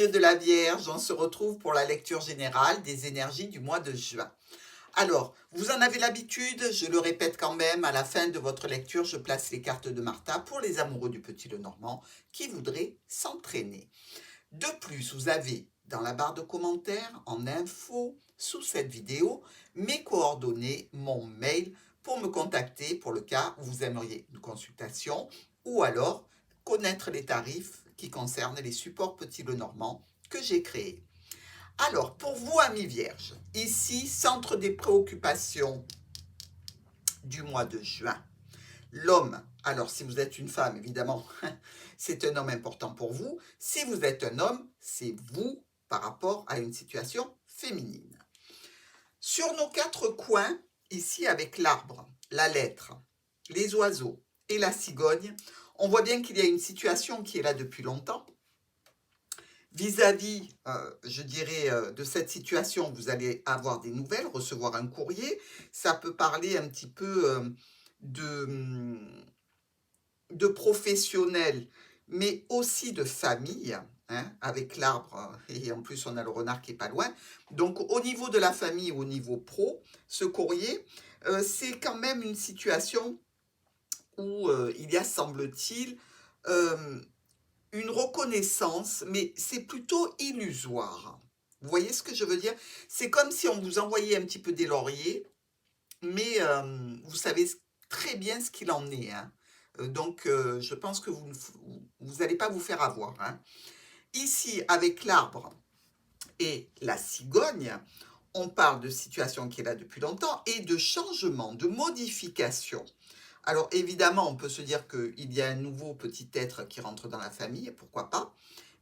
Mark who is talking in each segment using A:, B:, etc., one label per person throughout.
A: signe de la Vierge, on se retrouve pour la lecture générale des énergies du mois de juin. Alors, vous en avez l'habitude, je le répète quand même, à la fin de votre lecture, je place les cartes de Martha pour les amoureux du Petit Lenormand qui voudraient s'entraîner. De plus, vous avez dans la barre de commentaires, en info, sous cette vidéo, mes coordonnées, mon mail pour me contacter pour le cas où vous aimeriez une consultation ou alors connaître les tarifs qui concernent les supports Petit Lenormand que j'ai créés. Alors, pour vous, amis vierges, ici, centre des préoccupations du mois de juin. L'homme, alors si vous êtes une femme, évidemment, c'est un homme important pour vous. Si vous êtes un homme, c'est vous par rapport à une situation féminine. Sur nos quatre coins, ici avec l'arbre, la lettre, les oiseaux et la cigogne, on voit bien qu'il y a une situation qui est là depuis longtemps. Vis-à-vis, je dirais, de cette situation, vous allez avoir des nouvelles, recevoir un courrier. Ça peut parler un petit peu de professionnels, mais aussi de famille, hein, avec l'arbre, et en plus on a le renard qui est pas loin. Donc au niveau de la famille, au niveau pro, ce courrier, c'est quand même une situation où il y a, semble-t-il, une reconnaissance, mais c'est plutôt illusoire. Vous voyez ce que je veux dire? C'est comme si on vous envoyait un petit peu des lauriers, mais vous savez très bien ce qu'il en est, hein. Donc, je pense que vous n'allez pas vous faire avoir, hein. Ici, avec l'arbre et la cigogne, on parle de situation qui est là depuis longtemps et de changement, de modification. Alors évidemment, on peut se dire qu'il y a un nouveau petit être qui rentre dans la famille, pourquoi pas.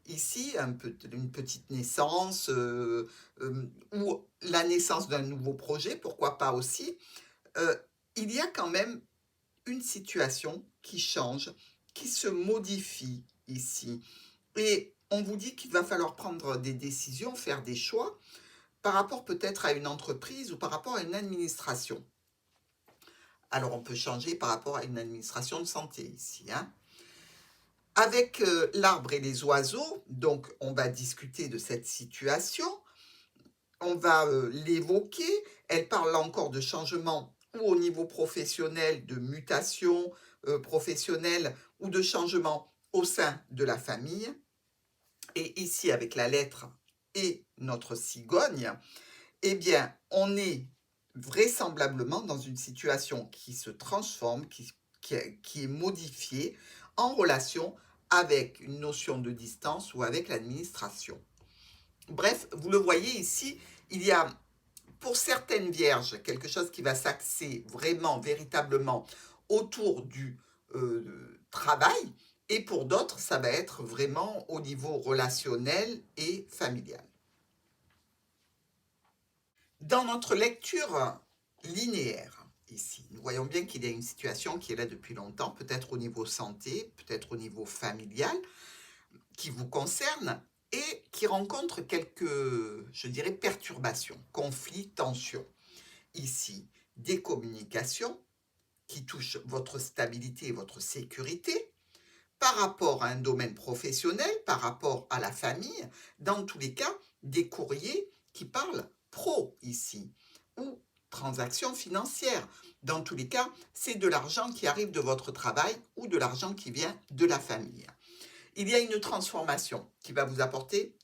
A: Ici, une petite naissance ou la naissance d'un nouveau projet, pourquoi pas aussi. Euh, il y a quand même une situation qui change, qui se modifie ici. Et on vous dit qu'il va falloir prendre des décisions, faire des choix par rapport peut-être à une entreprise ou par rapport à une administration. Alors on peut changer par rapport à une administration de santé ici, hein. Avec l'arbre et les oiseaux, donc on va discuter de cette situation, on va l'évoquer, elle parle encore de changement ou au niveau professionnel, de mutation professionnelle ou de changement au sein de la famille. Et ici, avec la lettre et notre cigogne, eh bien, on est vraisemblablement dans une situation qui se transforme, qui est modifiée en relation avec une notion de distance ou avec l'administration. Bref, vous le voyez ici, il y a pour certaines vierges quelque chose qui va s'axer vraiment, véritablement autour du travail, et pour d'autres, ça va être vraiment au niveau relationnel et familial. Dans notre lecture linéaire, ici, nous voyons bien qu'il y a une situation qui est là depuis longtemps, peut-être au niveau santé, peut-être au niveau familial, qui vous concerne et qui rencontre quelques, je dirais, perturbations, conflits, tensions. Ici, des communications qui touchent votre stabilité et votre sécurité, par rapport à un domaine professionnel, par rapport à la famille, dans tous les cas, des courriers qui parlent pro ici, ou transactions financières. Dans tous les cas, c'est de l'argent qui arrive de votre travail ou de l'argent qui vient de la famille. Il y a une transformation qui va vous apporter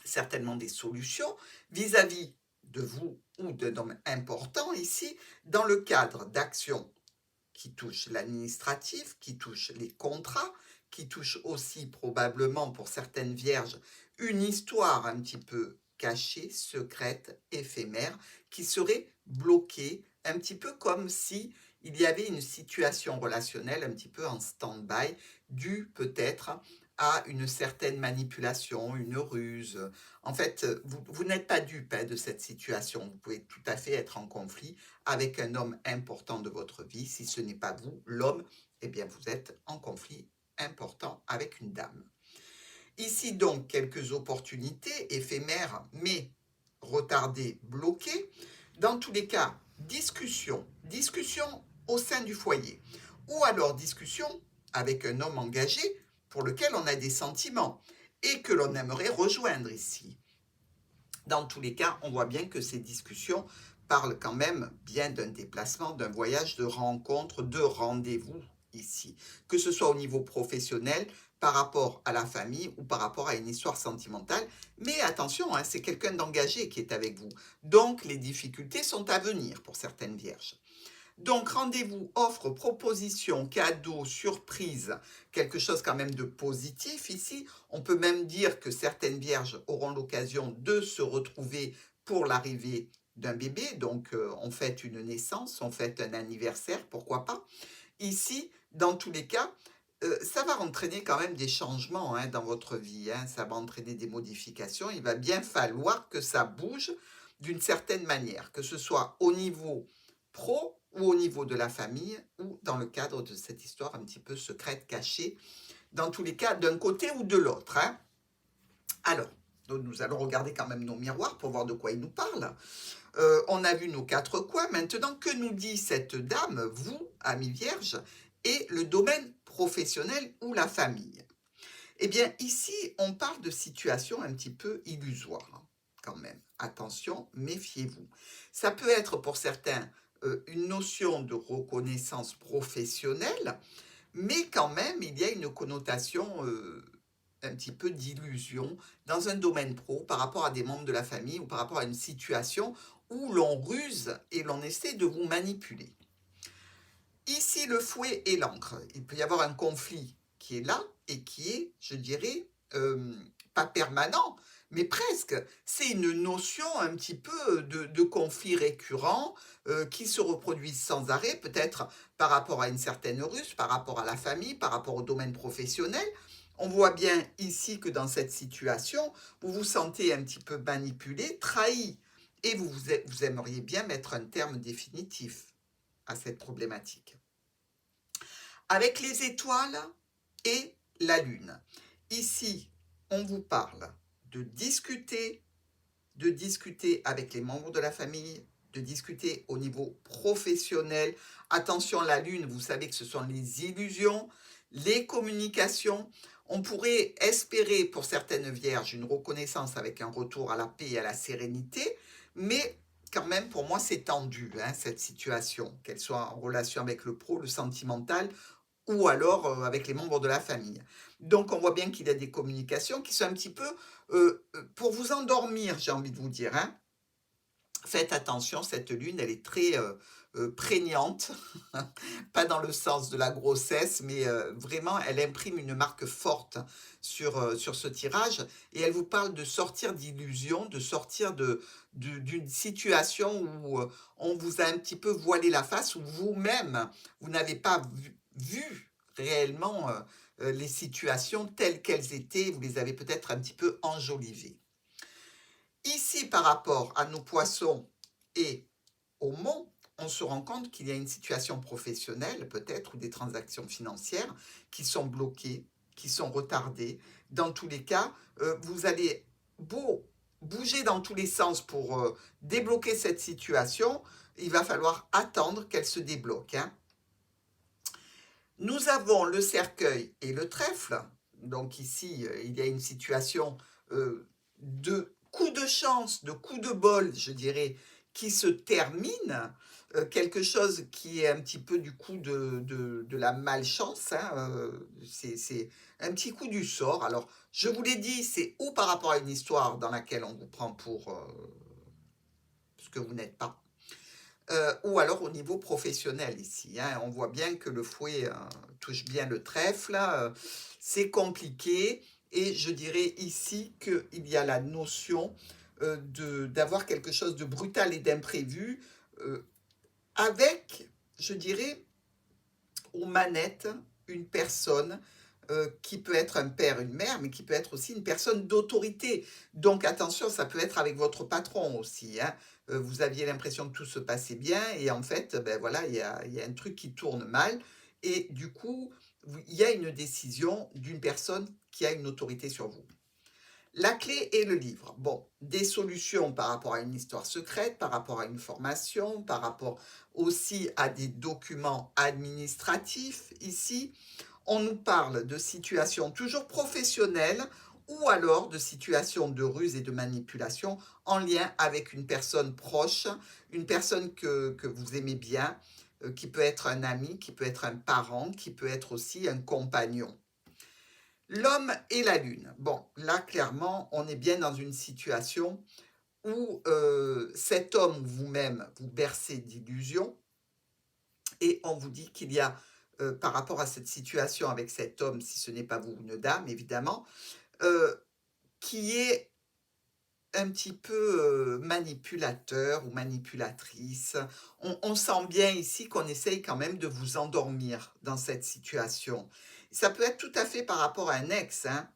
A: certainement des solutions vis-à-vis de vous ou d'un homme important ici, dans le cadre d'actions qui touchent l'administratif, qui touchent les contrats, qui touchent aussi probablement pour certaines vierges une histoire un petit peu cachée, secrète, éphémère, qui serait bloquée, un petit peu comme si il y avait une situation relationnelle un petit peu en stand-by, due peut-être à une certaine manipulation, une ruse. En fait, vous n'êtes pas dupe de cette situation. Vous pouvez tout à fait être en conflit avec un homme important de votre vie. Si ce n'est pas vous, l'homme, eh bien vous êtes en conflit important avec une dame. Ici donc quelques opportunités éphémères, mais retardées, bloquées. Dans tous les cas, discussion au sein du foyer, ou alors discussion avec un homme engagé pour lequel on a des sentiments. et que l'on aimerait rejoindre ici. Dans tous les cas, on voit bien que ces discussions parlent quand même bien d'un déplacement, d'un voyage, de rencontre, de rendez-vous ici. Que ce soit au niveau professionnel, par rapport à la famille ou par rapport à une histoire sentimentale. Mais attention, hein, c'est quelqu'un d'engagé qui est avec vous. Donc, les difficultés sont à venir pour certaines vierges. Donc, rendez-vous, offre, proposition, cadeau, surprise, quelque chose quand même de positif ici. On peut même dire que certaines vierges auront l'occasion de se retrouver pour l'arrivée d'un bébé. Donc, on fête une naissance, on fête un anniversaire, pourquoi pas. Ici, dans tous les cas, ça va entraîner quand même des changements hein, dans votre vie. Hein. Ça va entraîner des modifications. Il va bien falloir que ça bouge d'une certaine manière, que ce soit au niveau pro ou au niveau de la famille ou dans le cadre de cette histoire un petit peu secrète, cachée, dans tous les cas, d'un côté ou de l'autre. Hein. Alors, nous allons regarder quand même nos miroirs pour voir de quoi ils nous parlent. On a vu nos 4 coins. Maintenant, que nous dit cette dame, vous, amis vierges, et le domaine professionnel ou la famille? Eh bien, ici, on parle de situations un petit peu illusoires, hein, quand même. Attention, méfiez-vous. Ça peut être pour certains une notion de reconnaissance professionnelle, mais quand même, il y a une connotation un petit peu d'illusion dans un domaine pro par rapport à des membres de la famille ou par rapport à une situation où l'on ruse et l'on essaie de vous manipuler. Ici, le fouet et l'encre. Il peut y avoir un conflit qui est là et qui est, je dirais, pas permanent, mais presque. C'est une notion un petit peu de conflit récurrent qui se reproduit sans arrêt, peut-être par rapport à une certaine ruse, par rapport à la famille, par rapport au domaine professionnel. On voit bien ici que dans cette situation, vous vous sentez un petit peu manipulé, trahi, et vous aimeriez bien mettre un terme définitif à cette problématique. Avec les étoiles et la lune. Ici, on vous parle de discuter avec les membres de la famille, de discuter au niveau professionnel. Attention, la lune, vous savez que ce sont les illusions, les communications. On pourrait espérer pour certaines vierges une reconnaissance avec un retour à la paix et à la sérénité, mais quand même, pour moi, c'est tendu, hein, cette situation, qu'elle soit en relation avec le pro, le sentimental, ou alors avec les membres de la famille. Donc, on voit bien qu'il y a des communications qui sont un petit peu pour vous endormir, j'ai envie de vous dire. Hein. Faites attention, cette lune, elle est très prégnante, pas dans le sens de la grossesse, mais vraiment, elle imprime une marque forte sur ce tirage, et elle vous parle de sortir d'illusions, de sortir d'une situation où on vous a un petit peu voilé la face, où vous-même, vous n'avez pas vu réellement les situations telles qu'elles étaient, vous les avez peut-être un petit peu enjolivées. Ici, par rapport à nos poissons et au mont, on se rend compte qu'il y a une situation professionnelle, peut-être, ou des transactions financières qui sont bloquées, qui sont retardées. Dans tous les cas, vous allez beau bouger dans tous les sens pour débloquer cette situation, il va falloir attendre qu'elle se débloque. Hein. Nous avons le cercueil et le trèfle. Donc ici, il y a une situation de coup de chance, de coup de bol, je dirais, qui se termine. Quelque chose qui est un petit peu du coup de la malchance. Hein, c'est un petit coup du sort. Alors, je vous l'ai dit, c'est ou par rapport à une histoire dans laquelle on vous prend pour ce que vous n'êtes pas, ou alors au niveau professionnel ici. Hein. On voit bien que le fouet touche bien le trèfle, c'est compliqué, et je dirais ici qu'il y a la notion d'avoir quelque chose de brutal et d'imprévu, avec, je dirais, aux manettes, une personne qui peut être un père, une mère, mais qui peut être aussi une personne d'autorité. Donc attention, ça peut être avec votre patron aussi. Hein. Vous aviez l'impression que tout se passait bien et en fait, ben voilà, il y a un truc qui tourne mal et du coup, il y a une décision d'une personne qui a une autorité sur vous. La clé est le livre. Bon, des solutions par rapport à une histoire secrète, par rapport à une formation, par rapport aussi à des documents administratifs ici. On nous parle de situations toujours professionnelles ou alors de situations de ruse et de manipulation en lien avec une personne proche, une personne que vous aimez bien, qui peut être un ami, qui peut être un parent, qui peut être aussi un compagnon. L'homme et la lune. Bon, là, clairement, on est bien dans une situation où cet homme ou vous-même vous bercez d'illusions et on vous dit qu'il y a, par rapport à cette situation avec cet homme, si ce n'est pas vous, une dame, évidemment, euh, qui est un petit peu manipulateur ou manipulatrice. On sent bien ici qu'on essaye quand même de vous endormir dans cette situation. Ça peut être tout à fait par rapport à un ex, hein,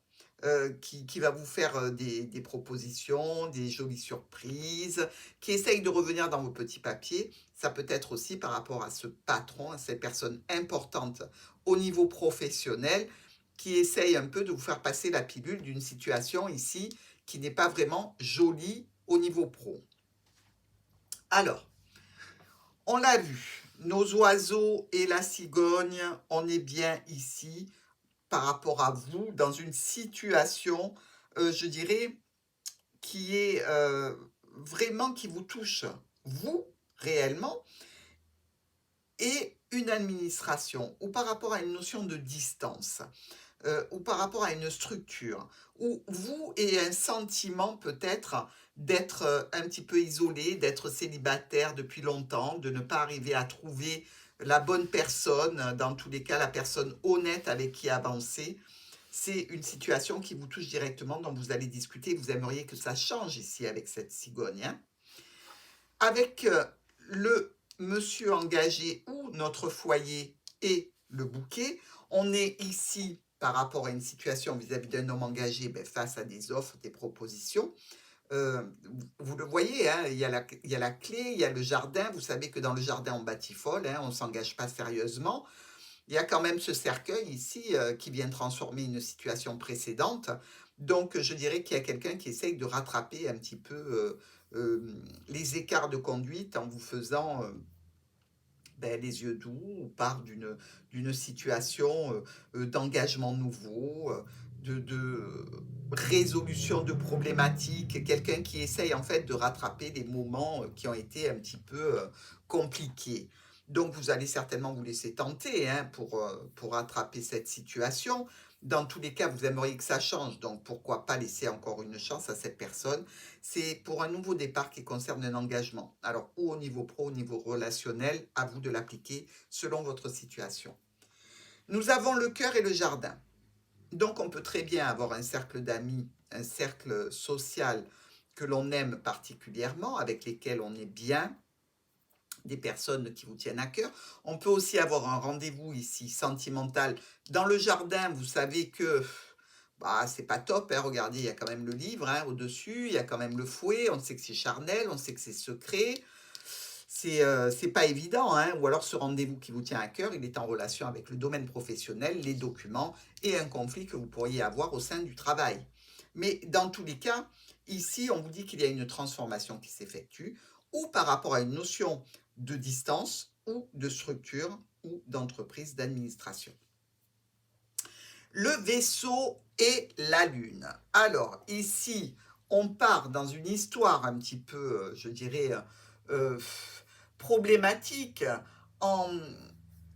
A: qui va vous faire des propositions, des jolies surprises, qui essaye de revenir dans vos petits papiers. Ça peut être aussi par rapport à ce patron, à cette personne importante au niveau professionnel, qui essaye un peu de vous faire passer la pilule d'une situation ici qui n'est pas vraiment jolie au niveau pro. Alors, on l'a vu, nos oiseaux et la cigogne, on est bien ici par rapport à vous dans une situation, je dirais, qui est vraiment qui vous touche, vous, réellement, et une administration, ou par rapport à une notion de distance. Ou par rapport à une structure, où vous ayez un sentiment peut-être d'être un petit peu isolé, d'être célibataire depuis longtemps, de ne pas arriver à trouver la bonne personne, dans tous les cas la personne honnête avec qui avancer. C'est une situation qui vous touche directement, dont vous allez discuter. Vous aimeriez que ça change ici avec cette cigogne, hein. Avec le monsieur engagé ou notre foyer et le bouquet, on est ici par rapport à une situation vis-à-vis d'un homme engagé, face à des offres, des propositions. Vous le voyez, hein, il y a la clé, il y a le jardin. Vous savez que dans le jardin, on batifole, hein, on ne s'engage pas sérieusement. Il y a quand même ce cercueil ici qui vient transformer une situation précédente. Donc, je dirais qu'il y a quelqu'un qui essaye de rattraper un petit peu les écarts de conduite en vous faisant les yeux doux. On part d'une situation d'engagement nouveau, de résolution de problématiques, quelqu'un qui essaye en fait de rattraper des moments qui ont été un petit peu compliqués. Donc vous allez certainement vous laisser tenter, hein, pour rattraper cette situation. Dans tous les cas, vous aimeriez que ça change, donc pourquoi pas laisser encore une chance à cette personne. C'est pour un nouveau départ qui concerne un engagement. Alors, ou au niveau pro, au niveau relationnel, à vous de l'appliquer selon votre situation. Nous avons le cœur et le jardin. Donc, on peut très bien avoir un cercle d'amis, un cercle social que l'on aime particulièrement, avec lesquels on est bien, des personnes qui vous tiennent à cœur. On peut aussi avoir un rendez-vous ici sentimental dans le jardin. Vous savez que c'est pas top, hein. Regardez, il y a quand même le livre, hein, au-dessus, il y a quand même le fouet, on sait que c'est charnel, on sait que c'est secret. C'est pas évident, hein. Ou alors ce rendez-vous qui vous tient à cœur, il est en relation avec le domaine professionnel, les documents et un conflit que vous pourriez avoir au sein du travail. Mais dans tous les cas, ici, on vous dit qu'il y a une transformation qui s'effectue, ou par rapport à une notion de distance, ou de structure, ou d'entreprise, d'administration. Le vaisseau et la lune. Alors, ici, on part dans une histoire un petit peu, je dirais, euh, problématique, en,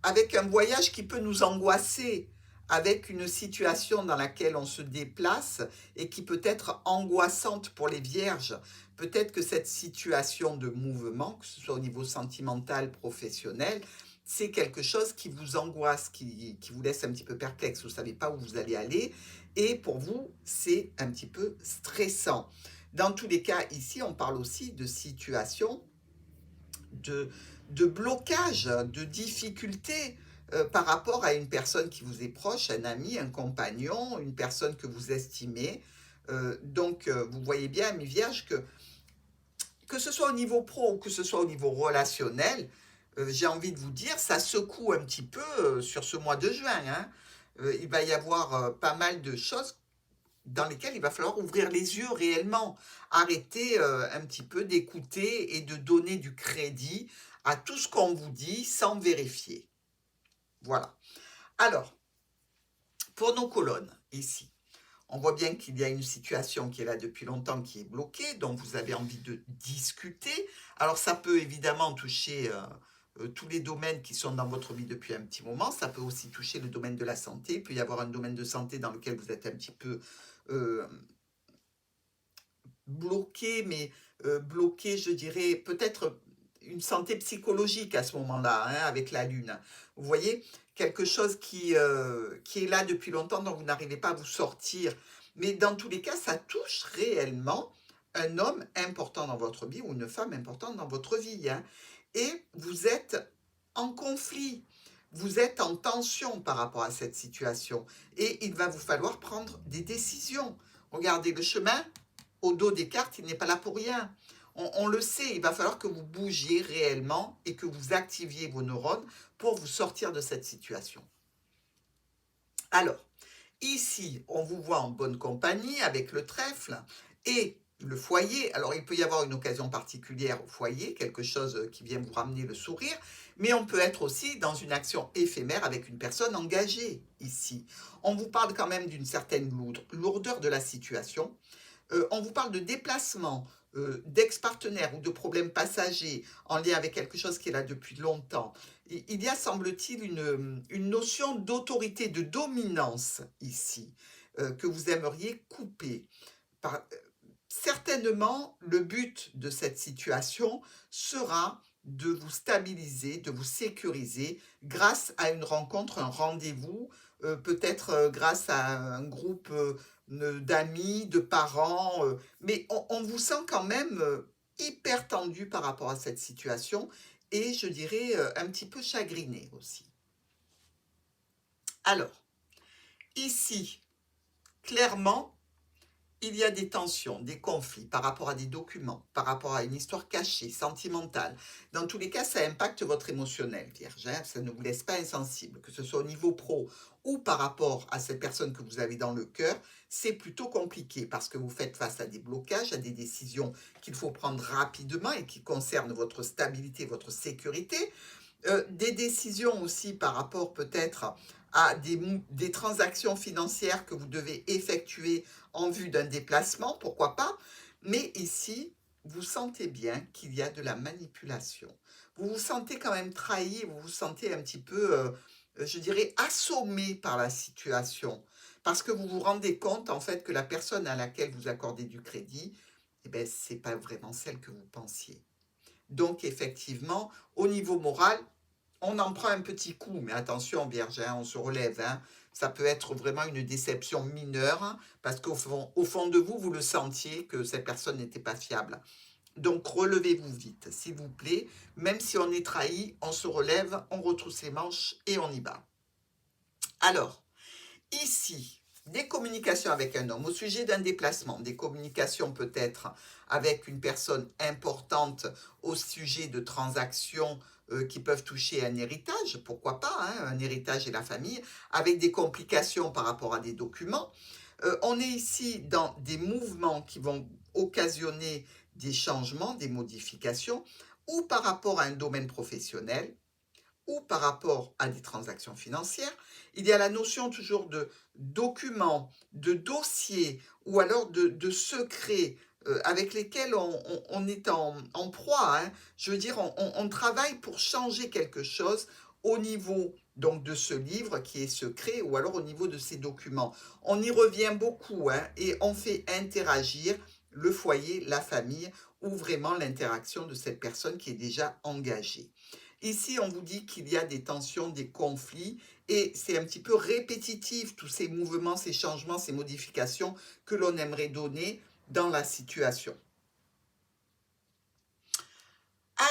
A: avec un voyage qui peut nous angoisser, avec une situation dans laquelle on se déplace et qui peut être angoissante pour les vierges. Peut-être que cette situation de mouvement, que ce soit au niveau sentimental, professionnel, c'est quelque chose qui vous angoisse, qui vous laisse un petit peu perplexe. Vous ne savez pas où vous allez aller. Et pour vous, c'est un petit peu stressant. Dans tous les cas, ici, on parle aussi de situations de, de blocage, de difficulté par rapport à une personne qui vous est proche, un ami, un compagnon, une personne que vous estimez. Donc, vous voyez bien, mes vierges, que ce soit au niveau pro ou que ce soit au niveau relationnel, j'ai envie de vous dire, ça secoue un petit peu sur ce mois de juin, hein. Il va y avoir pas mal de choses dans lesquelles il va falloir ouvrir les yeux réellement, arrêter un petit peu d'écouter et de donner du crédit à tout ce qu'on vous dit sans vérifier. Voilà. Alors, pour nos colonnes, ici, On voit bien qu'il y a une situation qui est là depuis longtemps, qui est bloquée, dont vous avez envie de discuter. Alors ça peut évidemment toucher tous les domaines qui sont dans votre vie depuis un petit moment. Ça peut aussi toucher le domaine de la santé. Il peut y avoir un domaine de santé dans lequel vous êtes un petit peu euh, bloqué, mais bloqué, je dirais, peut-être une santé psychologique à ce moment-là, hein, avec la Lune. Vous voyez, quelque chose qui est là depuis longtemps, dont vous n'arrivez pas à vous sortir. Mais dans tous les cas, ça touche réellement un homme important dans votre vie ou une femme importante dans votre vie, hein. Et vous êtes en conflit, vous êtes en tension par rapport à cette situation. Et il va vous falloir prendre des décisions. Regardez le chemin au dos des cartes, il n'est pas là pour rien. On le sait, il va falloir que vous bougiez réellement et que vous activiez vos neurones pour vous sortir de cette situation. Alors, ici, on vous voit en bonne compagnie avec le trèfle et le foyer. Alors, il peut y avoir une occasion particulière au foyer, quelque chose qui vient vous ramener le sourire, mais on peut être aussi dans une action éphémère avec une personne engagée ici. On vous parle quand même d'une certaine lourdeur de la situation. On vous parle de déplacement, d'ex-partenaire ou de problèmes passagers en lien avec quelque chose qui est là depuis longtemps. Il y a, semble-t-il, une notion d'autorité, de dominance ici, que vous aimeriez couper. Certainement, le but de cette situation sera de vous stabiliser, de vous sécuriser grâce à une rencontre, un rendez-vous, peut-être grâce à un groupe d'amis, de parents, mais on vous sent quand même hyper tendu par rapport à cette situation et je dirais un petit peu chagriné aussi. Alors, ici, clairement, il y a des tensions, des conflits par rapport à des documents, par rapport à une histoire cachée, sentimentale. Dans tous les cas, ça impacte votre émotionnel, Vierge, hein. Ça ne vous laisse pas insensible, que ce soit au niveau pro ou par rapport à cette personne que vous avez dans le cœur, c'est plutôt compliqué parce que vous faites face à des blocages, à des décisions qu'il faut prendre rapidement et qui concernent votre stabilité, votre sécurité. Des décisions aussi par rapport peut-être à des transactions financières que vous devez effectuer en vue d'un déplacement, pourquoi pas. Mais ici, vous sentez bien qu'il y a de la manipulation. Vous vous sentez quand même trahi, vous vous sentez un petit peu, je dirais, assommé par la situation. Parce que vous vous rendez compte en fait que la personne à laquelle vous accordez du crédit, eh ben, ce n'est pas vraiment celle que vous pensiez. Donc effectivement, au niveau moral, on en prend un petit coup, mais attention Vierge, hein, on se relève, hein. Ça peut être vraiment une déception mineure, hein, parce au fond de vous, vous le sentiez que cette personne n'était pas fiable. Donc relevez-vous vite, s'il vous plaît. Même si on est trahi, on se relève, on retrousse les manches et on y va. Alors, ici, des communications avec un homme au sujet d'un déplacement, des communications peut-être avec une personne importante au sujet de transactions qui peuvent toucher un héritage, pourquoi pas, hein, un héritage et la famille, avec des complications par rapport à des documents. On est ici dans des mouvements qui vont occasionner des changements, des modifications, ou par rapport à un domaine professionnel, ou par rapport à des transactions financières. Il y a la notion toujours de documents, de dossiers ou alors de secrets avec lesquels on est en proie, hein. Je veux dire, on travaille pour changer quelque chose au niveau donc de ce livre qui est secret ou alors au niveau de ces documents. On y revient beaucoup, hein, et on fait interagir le foyer, la famille ou vraiment l'interaction de cette personne qui est déjà engagée. Ici, on vous dit qu'il y a des tensions, des conflits, et c'est un petit peu répétitif, tous ces mouvements, ces changements, ces modifications que l'on aimerait donner dans la situation.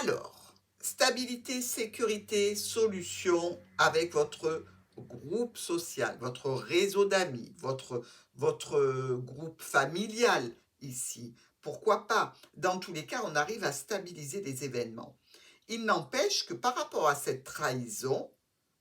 A: Alors, stabilité, sécurité, solution avec votre groupe social, votre réseau d'amis, votre groupe familial ici. Pourquoi pas? Dans tous les cas, on arrive à stabiliser les événements. Il n'empêche que par rapport à cette trahison,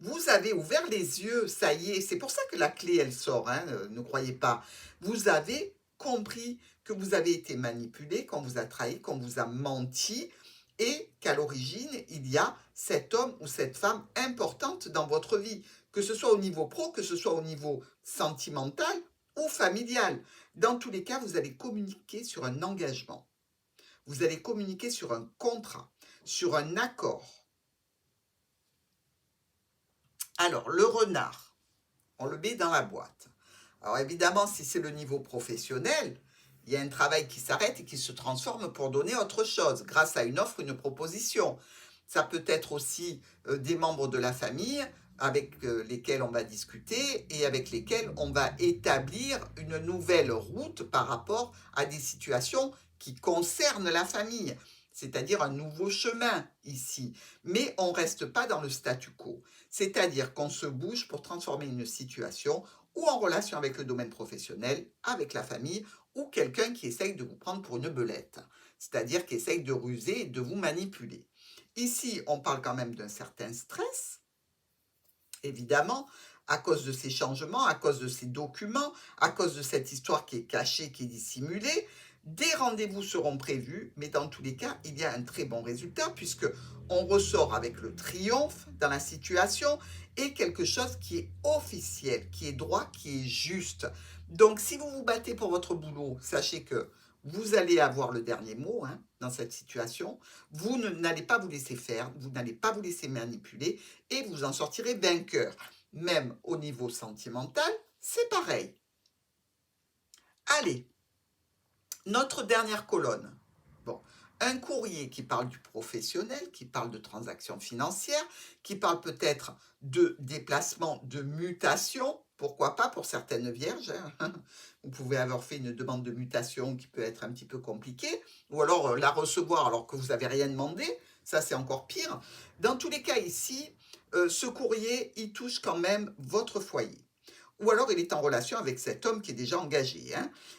A: vous avez ouvert les yeux, ça y est, c'est pour ça que la clé, elle sort, hein, ne croyez pas. Vous avez compris que vous avez été manipulé, qu'on vous a trahi, qu'on vous a menti, et qu'à l'origine, il y a cet homme ou cette femme importante dans votre vie, que ce soit au niveau pro, que ce soit au niveau sentimental ou familial. Dans tous les cas, vous allez communiquer sur un engagement. Vous allez communiquer sur un contrat, sur un accord. Alors, le renard, on le met dans la boîte. Alors évidemment, si c'est le niveau professionnel, il y a un travail qui s'arrête et qui se transforme pour donner autre chose, grâce à une offre, une proposition. Ça peut être aussi des membres de la famille avec lesquels on va discuter et avec lesquels on va établir une nouvelle route par rapport à des situations qui concernent la famille, c'est-à-dire un nouveau chemin ici. Mais on ne reste pas dans le statu quo, c'est-à-dire qu'on se bouge pour transformer une situation ou en relation avec le domaine professionnel, avec la famille, ou quelqu'un qui essaye de vous prendre pour une belette, c'est-à-dire qui essaye de ruser et de vous manipuler. Ici, on parle quand même d'un certain stress, évidemment, à cause de ces changements, à cause de ces documents, à cause de cette histoire qui est cachée, qui est dissimulée. Des rendez-vous seront prévus, mais dans tous les cas, il y a un très bon résultat puisque on ressort avec le triomphe dans la situation et quelque chose qui est officiel, qui est droit, qui est juste. Donc, si vous vous battez pour votre boulot, sachez que vous allez avoir le dernier mot dans cette situation. Vous n'allez pas vous laisser faire, vous n'allez pas vous laisser manipuler et vous en sortirez vainqueur. Même au niveau sentimental, c'est pareil. Allez, notre dernière colonne. Bon, un courrier qui parle du professionnel, qui parle de transactions financières, qui parle peut-être de déplacement, de mutation, pourquoi pas pour certaines vierges. Vous pouvez avoir fait une demande de mutation qui peut être un petit peu compliquée, ou alors la recevoir alors que vous n'avez rien demandé, ça c'est encore pire. Dans tous les cas ici, ce courrier, il touche quand même votre foyer. Ou alors il est en relation avec cet homme qui est déjà engagé.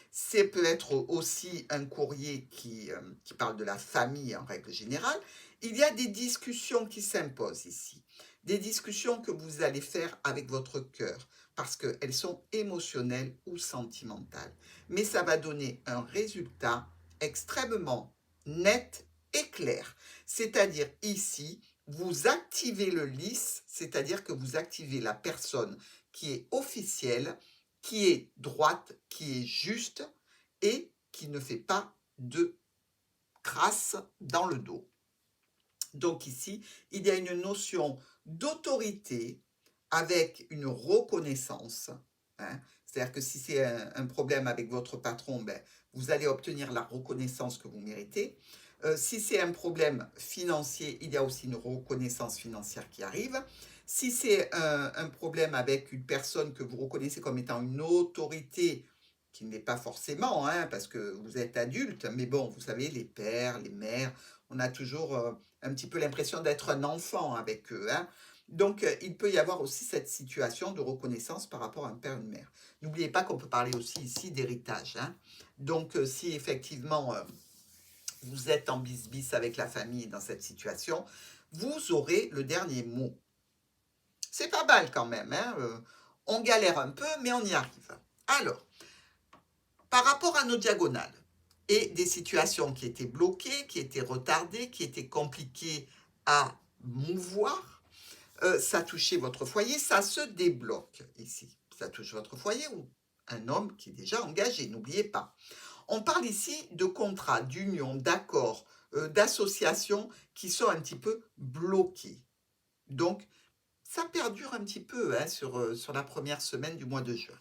A: C'est peut être aussi un courrier qui parle de la famille en règle générale. Il y a des discussions qui s'imposent ici. Des discussions que vous allez faire avec votre cœur parce qu'elles sont émotionnelles ou sentimentales. Mais ça va donner un résultat extrêmement net et clair. C'est-à-dire ici, vous activez le lisse, c'est-à-dire que vous activez la personne qui est officielle, qui est droite, qui est juste et qui ne fait pas de crasse dans le dos. Donc ici, il y a une notion d'autorité avec une reconnaissance. C'est-à-dire que si c'est un problème avec votre patron, vous allez obtenir la reconnaissance que vous méritez. Si c'est un problème financier, il y a aussi une reconnaissance financière qui arrive. Si c'est un problème avec une personne que vous reconnaissez comme étant une autorité, qui n'est pas forcément, parce que vous êtes adulte, mais bon, vous savez, les pères, les mères, on a toujours un petit peu l'impression d'être un enfant avec eux. Donc, il peut y avoir aussi cette situation de reconnaissance par rapport à un père et une mère. N'oubliez pas qu'on peut parler aussi ici d'héritage. Donc, si effectivement vous êtes en bis-bis avec la famille dans cette situation, vous aurez le dernier mot. C'est pas mal quand même. On galère un peu, mais on y arrive. Alors, par rapport à nos diagonales et des situations qui étaient bloquées, qui étaient retardées, qui étaient compliquées à mouvoir, ça touchait votre foyer, ça se débloque ici. Ça touche votre foyer ou un homme qui est déjà engagé, n'oubliez pas. On parle ici de contrats, d'unions, d'accords, d'associations qui sont un petit peu bloqués. Donc, ça perdure un petit peu sur la première semaine du mois de juin.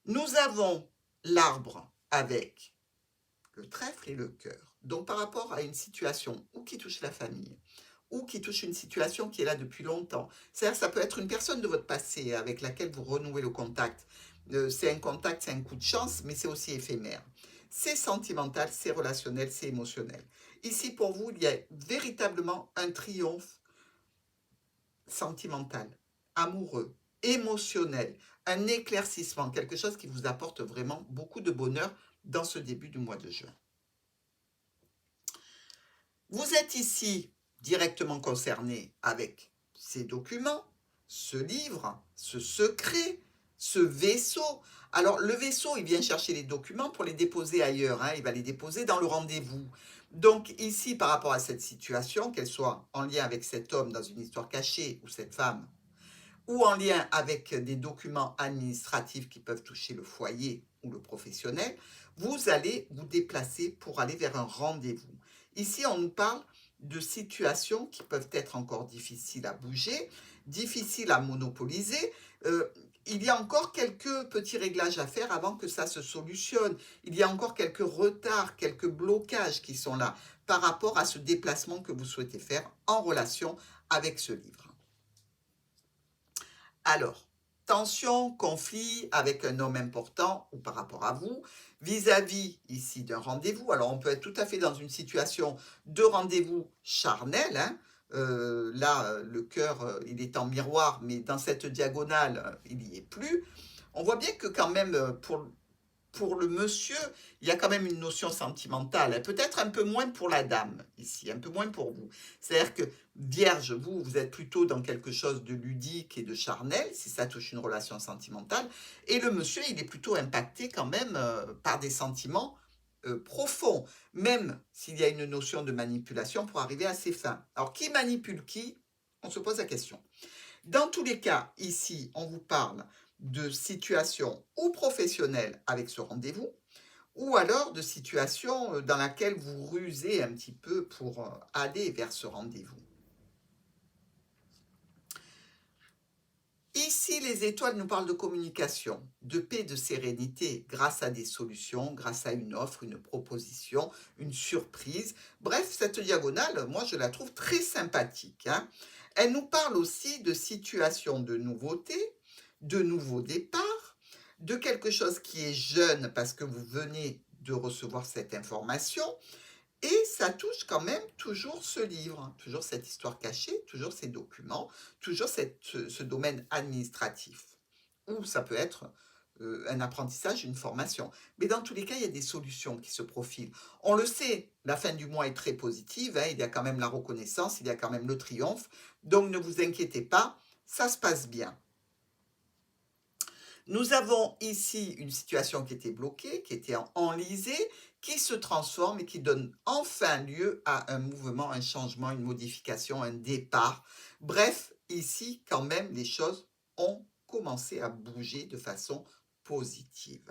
A: Nous avons l'arbre avec le trèfle et le cœur. Donc, par rapport à une situation ou qui touche la famille, ou qui touche une situation qui est là depuis longtemps. C'est-à-dire, ça peut être une personne de votre passé avec laquelle vous renouez le contact. C'est un contact, c'est un coup de chance, mais c'est aussi éphémère. C'est sentimental, c'est relationnel, c'est émotionnel. Ici, pour vous, il y a véritablement un triomphe sentimental, amoureux, émotionnel, un éclaircissement, quelque chose qui vous apporte vraiment beaucoup de bonheur dans ce début du mois de juin. Vous êtes ici directement concerné avec ces documents, ce livre, ce secret, ce vaisseau. Alors, le vaisseau, il vient chercher les documents pour les déposer ailleurs. Il va les déposer dans le rendez-vous. Donc, ici, par rapport à cette situation, qu'elle soit en lien avec cet homme dans une histoire cachée ou cette femme, ou en lien avec des documents administratifs qui peuvent toucher le foyer ou le professionnel, vous allez vous déplacer pour aller vers un rendez-vous. Ici, on nous parle de situations qui peuvent être encore difficiles à bouger, difficiles à monopoliser. Il y a encore quelques petits réglages à faire avant que ça se solutionne. Il y a encore quelques retards, quelques blocages qui sont là par rapport à ce déplacement que vous souhaitez faire en relation avec ce livre. Alors, tension, conflit avec un homme important ou par rapport à vous, vis-à-vis ici d'un rendez-vous. Alors, on peut être tout à fait dans une situation de rendez-vous charnel, hein. Là, le cœur, il est en miroir, mais dans cette diagonale, il n'y est plus. On voit bien que quand même, pour le monsieur, il y a quand même une notion sentimentale, peut-être un peu moins pour la dame ici, un peu moins pour vous. C'est-à-dire que Vierge, vous êtes plutôt dans quelque chose de ludique et de charnel, si ça touche une relation sentimentale, et le monsieur, il est plutôt impacté quand même par des sentiments profonds, même s'il y a une notion de manipulation pour arriver à ses fins. Alors, qui manipule qui? On se pose la question. Dans tous les cas, ici, on vous parle de situations ou professionnelles avec ce rendez-vous, ou alors de situations dans laquelle vous rusez un petit peu pour aller vers ce rendez-vous. Ici, les étoiles nous parlent de communication, de paix, de sérénité, grâce à des solutions, grâce à une offre, une proposition, une surprise. Bref, cette diagonale, moi, je la trouve très sympathique, hein. Elle nous parle aussi de situations de nouveauté, de nouveaux départs, de quelque chose qui est jeune parce que vous venez de recevoir cette information, et ça touche quand même toujours ce livre, toujours cette histoire cachée, toujours ces documents, toujours ce domaine administratif. Ou ça peut être un apprentissage, une formation. Mais dans tous les cas, il y a des solutions qui se profilent. On le sait, la fin du mois est très positive, hein, il y a quand même la reconnaissance, il y a quand même le triomphe. Donc ne vous inquiétez pas, ça se passe bien. Nous avons ici une situation qui était bloquée, qui était enlisée, qui se transforme et qui donne enfin lieu à un mouvement, un changement, une modification, un départ. Bref, ici, quand même, les choses ont commencé à bouger de façon positive.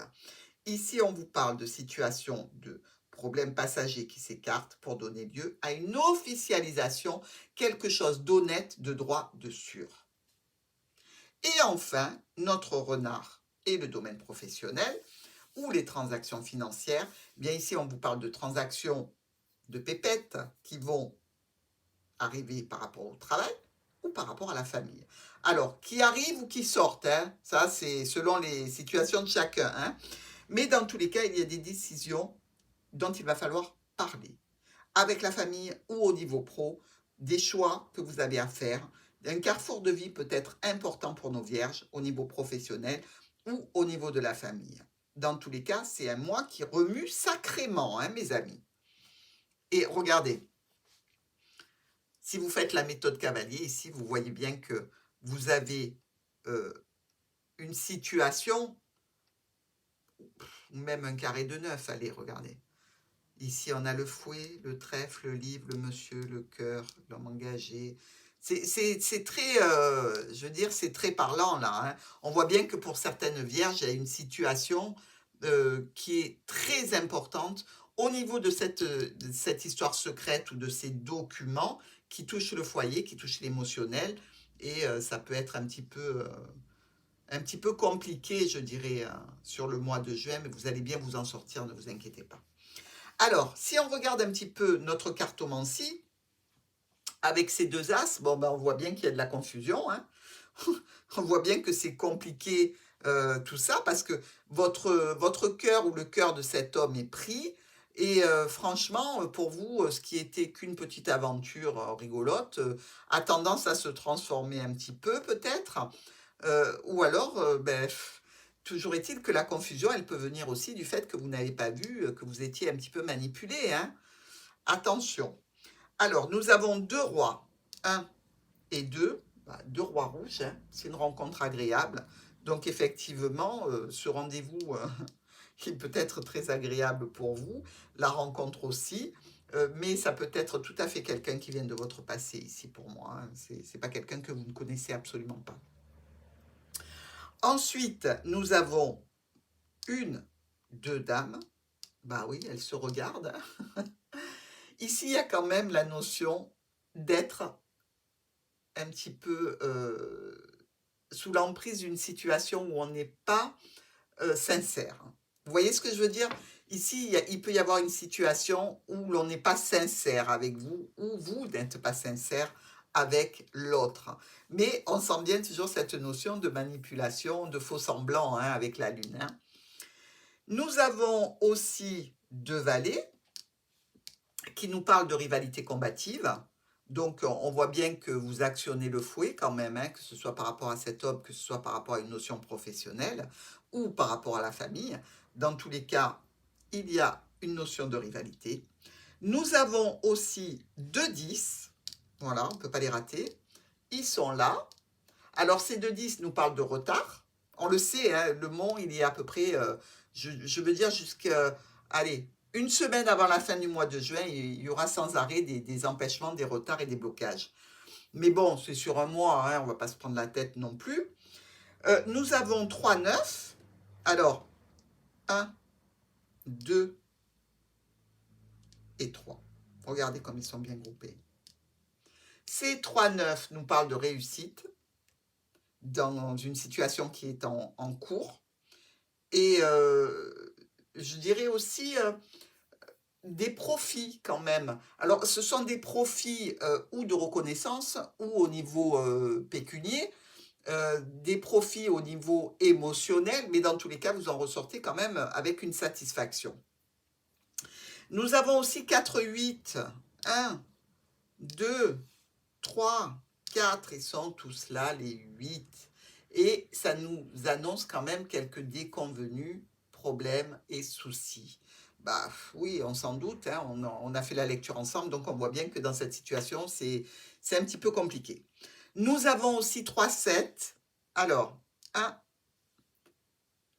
A: Ici, on vous parle de situation de problèmes passagers qui s'écartent pour donner lieu à une officialisation, quelque chose d'honnête, de droit, de sûr. Et enfin, notre renard et le domaine professionnel ou les transactions financières. Bien ici, on vous parle de transactions de pépettes qui vont arriver par rapport au travail ou par rapport à la famille. Alors, qui arrivent ou qui sortent, hein, ça c'est selon les situations de chacun, hein. Mais dans tous les cas, il y a des décisions dont il va falloir parler avec la famille ou au niveau pro, des choix que vous avez à faire. Un carrefour de vie peut être important pour nos vierges au niveau professionnel ou au niveau de la famille. Dans tous les cas, c'est un mois qui remue sacrément, hein, mes amis. Et regardez, si vous faites la méthode cavalier ici, vous voyez bien que vous avez une situation, ou même un carré de 9, allez, regardez. Ici, on a le fouet, le trèfle, le livre, le monsieur, le cœur, l'homme engagé. C'est très, je veux dire, c'est très parlant là, hein. On voit bien que pour certaines vierges, il y a une situation qui est très importante au niveau de cette histoire secrète ou de ces documents qui touchent le foyer, qui touchent l'émotionnel. Et ça peut être un petit peu compliqué, je dirais, sur le mois de juin, mais vous allez bien vous en sortir, ne vous inquiétez pas. Alors, si on regarde un petit peu notre cartomancie, avec ces deux as, bon, ben, on voit bien qu'il y a de la confusion, hein. On voit bien que c'est compliqué tout ça, parce que votre cœur ou le cœur de cet homme est pris, et franchement, pour vous, ce qui était qu'une petite aventure rigolote, a tendance à se transformer un petit peu peut-être, ou alors, ben, toujours est-il que la confusion, elle peut venir aussi du fait que vous n'avez pas vu, que vous étiez un petit peu manipulé, hein. Attention. Alors, nous avons deux rois, un et deux, deux rois rouges, hein. C'est une rencontre agréable. Donc, effectivement, ce rendez-vous qui peut être très agréable pour vous, la rencontre aussi, mais ça peut être tout à fait quelqu'un qui vient de votre passé ici pour moi, hein. C'est pas quelqu'un que vous ne connaissez absolument pas. Ensuite, nous avons une, deux dames. Bah oui, elles se regardent. Ici, il y a quand même la notion d'être un petit peu sous l'emprise d'une situation où on n'est pas sincère. Vous voyez ce que je veux dire? Ici, il peut y avoir une situation où l'on n'est pas sincère avec vous, ou vous n'êtes pas sincère avec l'autre. Mais on sent bien toujours cette notion de manipulation, de faux semblant hein, avec la Lune. Hein. Nous avons aussi deux valets qui nous parlent de rivalité combative. Donc, on voit bien que vous actionnez le fouet quand même, hein, que ce soit par rapport à cet homme, que ce soit par rapport à une notion professionnelle ou par rapport à la famille. Dans tous les cas, il y a une notion de rivalité. Nous avons aussi 2-10. Voilà, on ne peut pas les rater. Ils sont là. Alors, ces 2-10 nous parlent de retard. On le sait, hein, le Mont, il est à peu près, je veux dire, jusqu'à, allez, une semaine avant la fin du mois de juin, il y aura sans arrêt des empêchements, des retards et des blocages. Mais bon, c'est sur un mois, hein, on ne va pas se prendre la tête non plus. Nous avons 3-9. Alors, 1, 2 et 3. Regardez comme ils sont bien groupés. Ces 3-9 nous parlent de réussite dans une situation qui est en cours. Et je dirais aussi des profits quand même. Alors, ce sont des profits ou de reconnaissance ou au niveau pécunier, des profits au niveau émotionnel, mais dans tous les cas, vous en ressortez quand même avec une satisfaction. Nous avons aussi 4-8. 1, 2, 3, 4. Ils sont tous là, les 8. Et ça nous annonce quand même quelques déconvenus, problèmes et soucis. Bah oui, on s'en doute, hein, on a fait la lecture ensemble, donc on voit bien que dans cette situation, c'est un petit peu compliqué. Nous avons aussi 3-7. Alors, 1,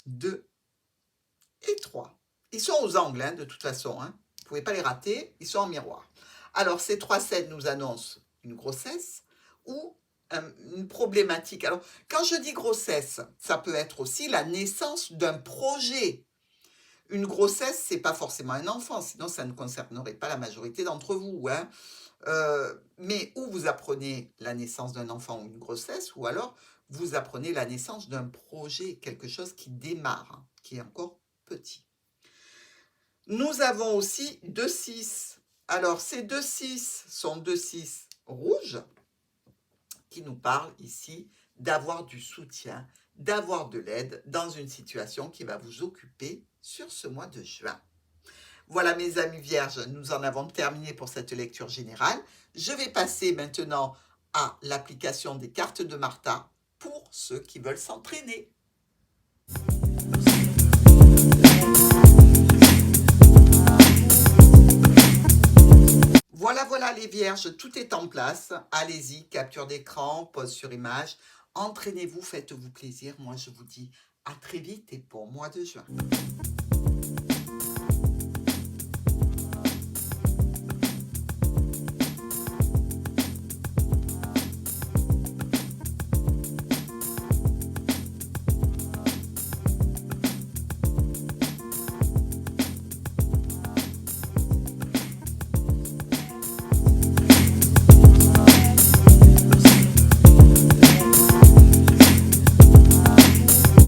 A: 2 et 3. Ils sont aux angles, hein, de toute façon. Hein. Vous ne pouvez pas les rater, ils sont en miroir. Alors, ces 3-7 nous annoncent une grossesse ou une problématique. Alors, quand je dis grossesse, ça peut être aussi la naissance d'un projet. Une grossesse, ce n'est pas forcément un enfant, sinon ça ne concernerait pas la majorité d'entre vous. Hein. Mais où vous apprenez la naissance d'un enfant ou une grossesse, ou alors vous apprenez la naissance d'un projet, quelque chose qui démarre, hein, qui est encore petit. Nous avons aussi 2-6. Alors, ces 2-6 sont 2-6 rouges qui nous parlent ici d'avoir du soutien, d'avoir de l'aide dans une situation qui va vous occuper sur ce mois de juin. Voilà mes amis vierges, nous en avons terminé pour cette lecture générale. Je vais passer maintenant à l'application des cartes de Martha pour ceux qui veulent s'entraîner. Voilà les vierges, tout est en place. Allez-y, capture d'écran, pause sur image. Entraînez-vous, faites-vous plaisir. Moi, je vous dis à très vite et bon mois de juin.